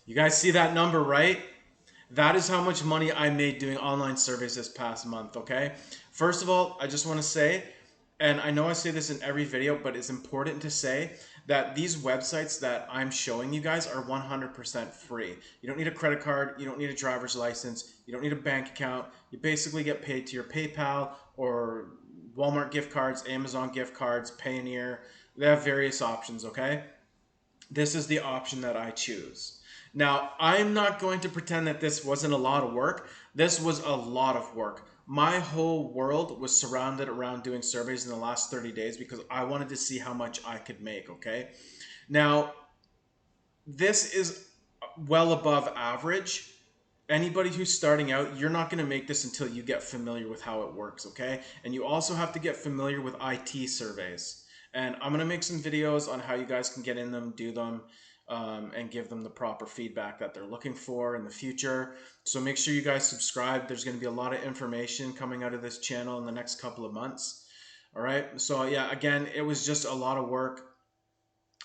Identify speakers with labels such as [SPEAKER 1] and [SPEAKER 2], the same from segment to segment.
[SPEAKER 1] You guys see that number, right? That is how much money I made doing online surveys this past month, okay? First of all, I just want to say, and I know I say this in every video, but it's important to say that these websites that I'm showing you guys are 100% free. You don't need a credit card, you don't need a driver's license, you don't need a bank account. You basically get paid to your PayPal or Walmart gift cards, Amazon gift cards, Payoneer. They have various options, okay? This is the option that I choose. Now, I'm not going to pretend that this wasn't a lot of work. This was a lot of work. My whole world was surrounded around doing surveys in the last 30 days because I wanted to see how much I could make, okay? Now, this is well above average. Anybody who's starting out, you're not going to make this until you get familiar with how it works, okay? And you also have to get familiar with IT surveys. And I'm going to make some videos on how you guys can get in them, do them, and give them the proper feedback that they're looking for in the future. So make sure you guys subscribe. There's going to be a lot of information coming out of this channel in the next couple of months. All right. So, yeah, again, it was just a lot of work.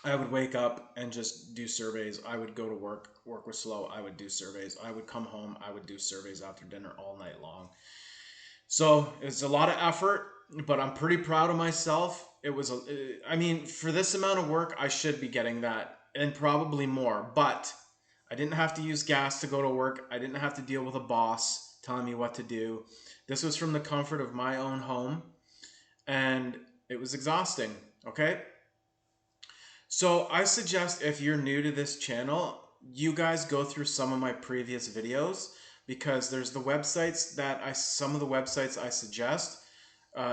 [SPEAKER 1] I would wake up and just do surveys. I would go to work. Work was slow. I would do surveys. I would come home. I would do surveys after dinner all night long. So it's a lot of effort, but I'm pretty proud of myself. I mean, for this amount of work, I should be getting that and probably more. But I didn't have to use gas to go to work. I didn't have to deal with a boss telling me what to do. This was from the comfort of my own home, and it was exhausting. Okay. So I suggest if you're new to this channel, you guys go through some of my previous videos because there's some of the websites I suggest.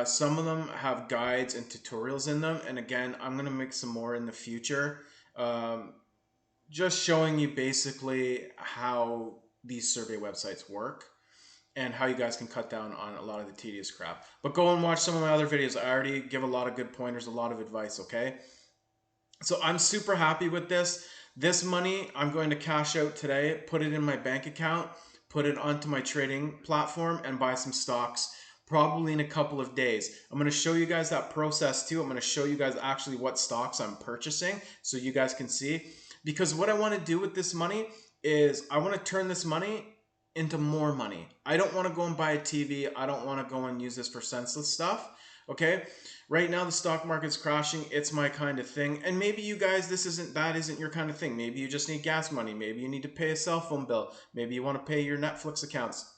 [SPEAKER 1] Some of them have guides and tutorials in them. And again, I'm going to make some more in the future. Um, just showing you basically how these survey websites work and how you guys can cut down on a lot of the tedious crap. But go and watch some of my other videos. I already give a lot of good pointers, a lot of advice, okay? So I'm super happy with this. This money I'm going to cash out today, put it in my bank account, put it onto my trading platform, and buy some stocks probably in a couple of days. I'm going to show you guys that process too. I'm going to show you guys actually what stocks I'm purchasing so you guys can see. Because what I want to do with this money is I want to turn this money into more money. I don't want to go and buy a TV. I don't want to go and use this for senseless stuff. Okay? Right now the stock market's crashing. It's my kind of thing. And maybe you guys that isn't your kind of thing. Maybe you just need gas money. Maybe you need to pay a cell phone bill. Maybe you want to pay your Netflix accounts.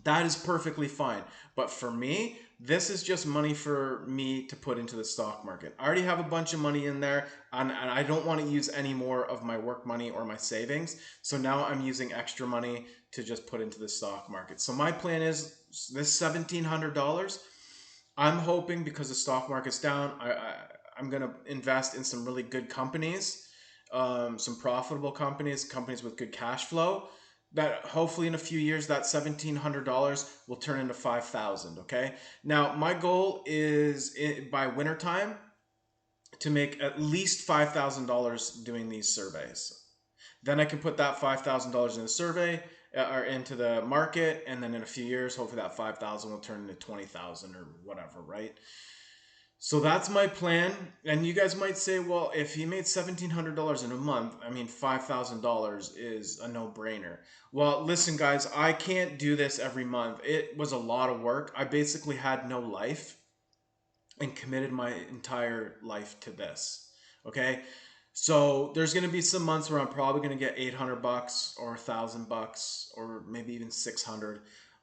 [SPEAKER 1] That is perfectly fine. But for me, this is just money for me to put into the stock market. I already have a bunch of money in there, and I don't want to use any more of my work money or my savings. So now I'm using extra money to just put into the stock market. So my plan is this $1,700. I'm hoping because the stock market's down, I'm going to invest in some really good companies, some profitable companies, companies with good cash flow. That hopefully in a few years that $1,700 will turn into 5,000. Okay. Now my goal is by winter time to make at least $5,000 doing these surveys. Then I can put that $5,000 in the survey or into the market, and then in a few years, hopefully that 5,000 will turn into 20,000 or whatever, right? So that's my plan. And you guys might say, well, if he made $1,700 in a month, I mean, $5,000 is a no-brainer. Well, listen, guys, I can't do this every month. It was a lot of work. I basically had no life and committed my entire life to this. Okay. So there's going to be some months where I'm probably going to get $800 or $1,000 or maybe even 600,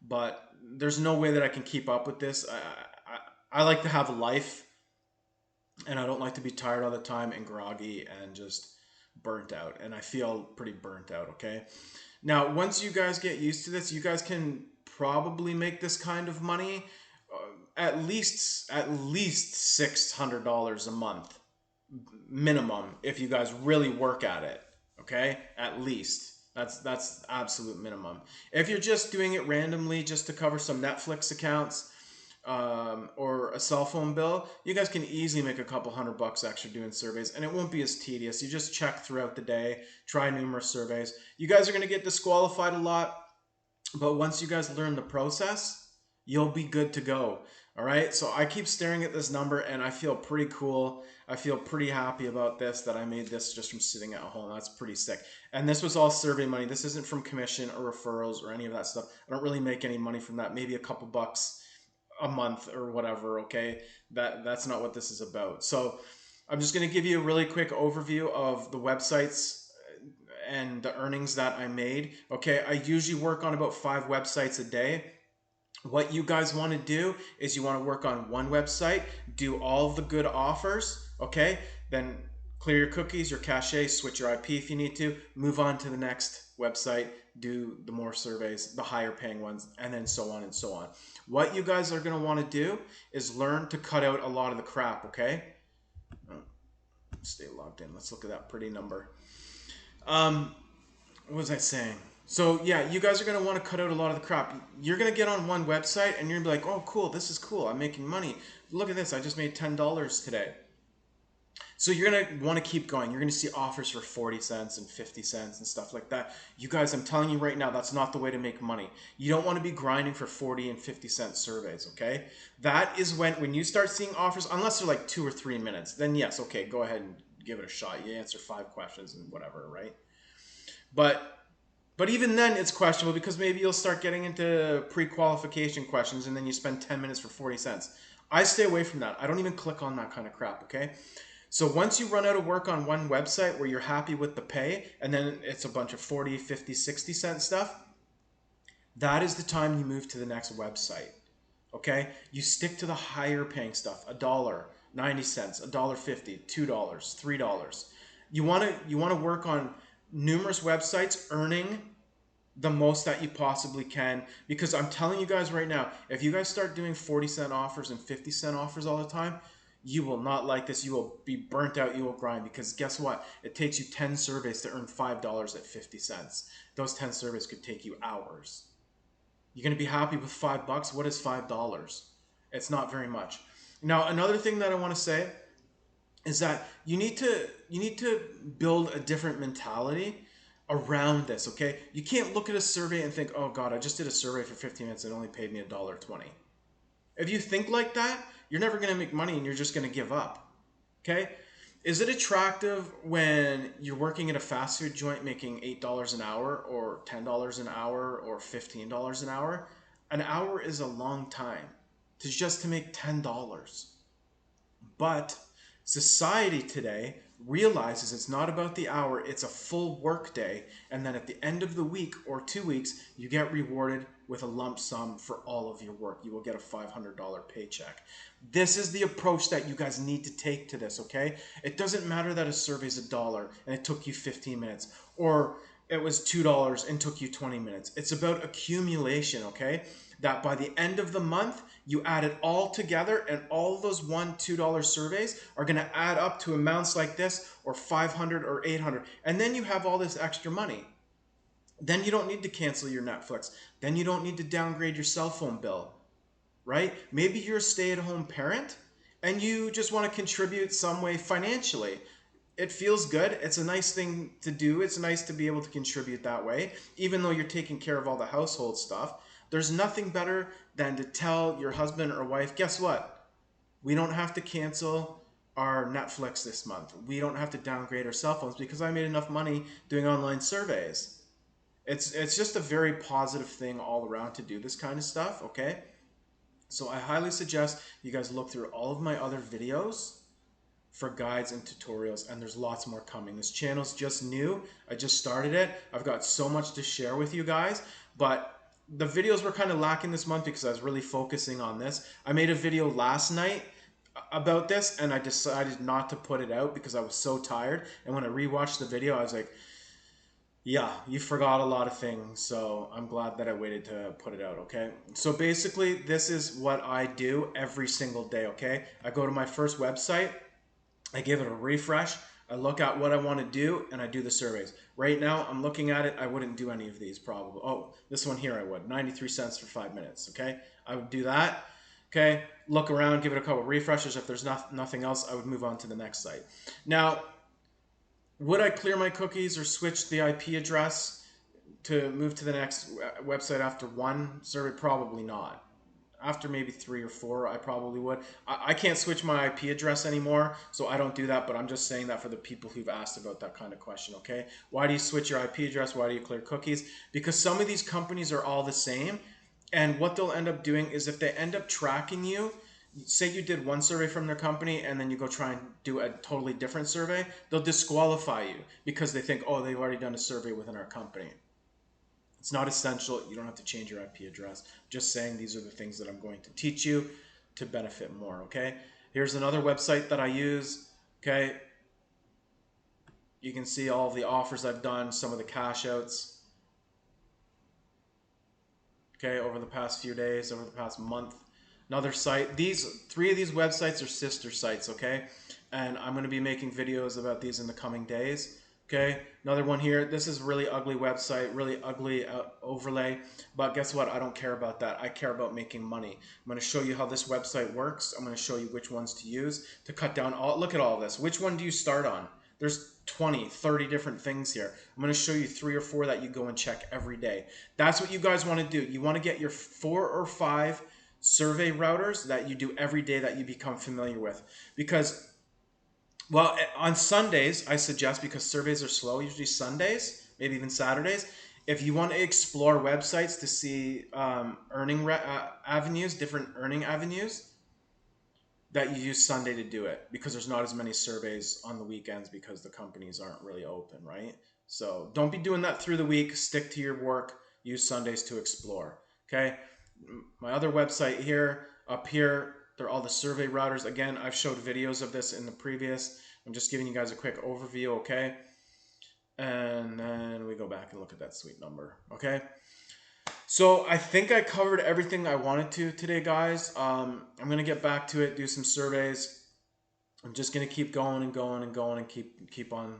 [SPEAKER 1] but there's no way that I can keep up with this. I like to have a life, and I don't like to be tired all the time and groggy and just burnt out. And I feel pretty burnt out. Okay. Now, once you guys get used to this, you guys can probably make this kind of money, at least $600 a month minimum if you guys really work at it. Okay, at least that's absolute minimum. If you're just doing it randomly just to cover some Netflix accounts, or a cell phone bill, you guys can easily make a couple $100 extra doing surveys, and it won't be as tedious. You just check throughout the day, try numerous surveys. You guys are going to get disqualified a lot, but once you guys learn the process, you'll be good to go. All right, so I keep staring at this number and I feel pretty cool. I feel pretty happy about this, that I made this just from sitting at home. That's pretty sick. And this was all survey money. This isn't from commission or referrals or any of that stuff. I don't really make any money from that. Maybe a couple bucks a month or whatever, okay? That's not what this is about. So I'm just going to give you a really quick overview of the websites and the earnings that I made. Okay, I usually work on about 5 websites a day. What you guys want to do is you want to work on one website, do all of the good offers, okay? Then clear your cookies, your cache, switch your IP if you need to, move on to the next website, do the more surveys, the higher paying ones, and then so on and so on. What you guys are going to want to do is learn to cut out a lot of the crap, okay? Stay logged in. Let's look at that pretty number. What was I saying? So yeah, you guys are gonna want to cut out a lot of the crap. You're gonna get on one website and you're gonna be like, oh cool, this is cool. I'm making money. Look at this. I just made $10 today. So you're gonna want to keep going. You're gonna see offers for 40 cents and 50 cents and stuff like that. You guys, I'm telling you right now, that's not the way to make money. You don't want to be grinding for 40 and 50-cent surveys, okay? That is when you start seeing offers, unless they're like 2 or 3 minutes, then yes, okay, go ahead and give it a shot. You answer 5 questions and whatever, right? But even then, it's questionable because maybe you'll start getting into pre-qualification questions and then you spend 10 minutes for 40 cents. I stay away from that. I don't even click on that kind of crap, okay? So once you run out of work on one website where you're happy with the pay and then it's a bunch of 40, 50, 60-cent stuff, that is the time you move to the next website, okay? You stick to the higher paying stuff, $1, 90 cents, $1.50, $2, $3. You want to work on numerous websites earning the most that you possibly can, because I'm telling you guys right now, if you guys start doing 40-cent offers and 50-cent offers all the time, you will not like this. You will be burnt out. You will grind, because guess what? It takes you 10 surveys to earn $5 at 50 cents. Those 10 surveys could take you hours. You're going to be happy with $5. What is $5? It's not very much. Now, another thing that I want to say is that you need to build a different mentality around this, okay? You can't look at a survey and think, oh God, I just did a survey for 15 minutes and it only paid me $1.20. If you think like that, you're never going to make money and you're just going to give up, okay? Is it attractive when you're working at a fast food joint making $8 an hour or $10 an hour or $15 an hour? An hour is a long time to make $10. But society today realizes it's not about the hour, it's a full work day, and then at the end of the week or 2 weeks, you get rewarded with a lump sum for all of your work. You will get a $500 paycheck. This is the approach that you guys need to take to this, okay? It doesn't matter that a survey is $1 and it took you 15 minutes, or it was $2 and took you 20 minutes. It's about accumulation, okay? That by the end of the month, you add it all together, and all of those $1, $2 surveys are going to add up to amounts like this, or 500 or 800. And then you have all this extra money. Then you don't need to cancel your Netflix. Then you don't need to downgrade your cell phone bill, right? Maybe you're a stay-at-home parent and you just want to contribute some way financially. It feels good. It's a nice thing to do. It's nice to be able to contribute that way, even though you're taking care of all the household stuff. There's nothing better than to tell your husband or wife, guess what? We don't have to cancel our Netflix this month. We don't have to downgrade our cell phones because I made enough money doing online surveys. It's just a very positive thing all around to do this kind of stuff, okay? So I highly suggest you guys look through all of my other videos for guides and tutorials, and there's lots more coming. This channel's just new. I just started it. I've got so much to share with you guys, but the videos were kind of lacking this month because I was really focusing on this. I made a video last night about this and I decided not to put it out because I was so tired. And when I rewatched the video, I was like, yeah, you forgot a lot of things. So I'm glad that I waited to put it out, okay? So basically, this is what I do every single day, okay? I go to my first website, I give it a refresh, I look at what I want to do, and I do the surveys. Right now, I'm looking at it. I wouldn't do any of these probably. Oh, this one here I would. 93 cents for 5 minutes, okay? I would do that, okay? Look around, give it a couple refreshes. If there's nothing else, I would move on to the next site. Now, would I clear my cookies or switch the IP address to move to the next website after one survey? Probably not. After maybe 3 or 4, I probably would. I can't switch my IP address anymore, so I don't do that, but I'm just saying that for the people who've asked about that kind of question, okay? Why do you switch your IP address? Why do you clear cookies? Because some of these companies are all the same, and what they'll end up doing is if they end up tracking you, say you did one survey from their company and then you go try and do a totally different survey, they'll disqualify you because they think, oh, they've already done a survey within our company. It's not essential. You don't have to change your IP address. Just saying these are the things that I'm going to teach you to benefit more, okay? Here's another website that I use, okay? You can see all of the offers I've done, some of the cash outs, okay, over the past few days, over the past month. Another site. These 3 of these websites are sister sites, okay? And I'm going to be making videos about these in the coming days. Okay, another one here. This is a really ugly website, really ugly overlay. But guess what? I don't care about that. I care about making money. I'm going to show you how this website works. I'm going to show you which ones to use to cut down all. Look at all this. Which one do you start on? There's 20, 30 different things here. I'm going to show you 3 or 4 that you go and check every day. That's what you guys want to do. You want to get your 4 or 5 survey routers that you do every day that you become familiar with. Because well, on Sundays, I suggest, because surveys are slow, usually Sundays, maybe even Saturdays, if you want to explore websites to see avenues, different earning avenues, that you use Sunday to do it, because there's not as many surveys on the weekends because the companies aren't really open, right? So don't be doing that through the week. Stick to your work. Use Sundays to explore, okay? My other website here, up here, they're all the survey routers. Again, I've showed videos of this in the previous. I'm just giving you guys a quick overview, okay? And then we go back and look at that sweet number, okay? So I think I covered everything I wanted to today, guys. I'm going to get back to it, do some surveys. I'm just going to keep going and going and going and keep on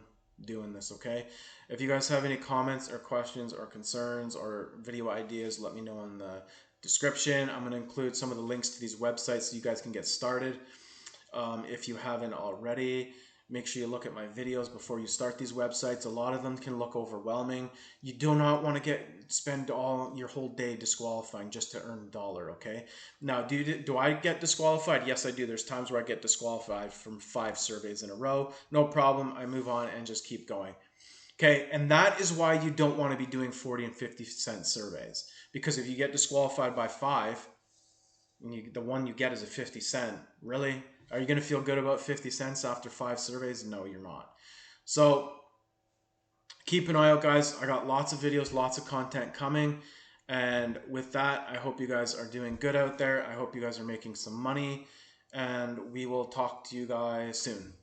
[SPEAKER 1] doing this, okay? If you guys have any comments or questions or concerns or video ideas, let me know in the description. I'm going to include some of the links to these websites so you guys can get started. If you haven't already, make sure you look at my videos before you start these websites. A lot of them can look overwhelming. You do not want to spend all your whole day disqualifying just to earn $1, okay? Now, do I get disqualified? Yes, I do. There's times where I get disqualified from 5 surveys in a row. No problem. I move on and just keep going. Okay, and that is why you don't want to be doing 40 and 50-cent surveys. Because if you get disqualified by 5, and the one you get is a 50-cent, really? Are you going to feel good about 50 cents after 5 surveys? No, you're not. So keep an eye out, guys. I got lots of videos, lots of content coming. And with that, I hope you guys are doing good out there. I hope you guys are making some money. And we will talk to you guys soon.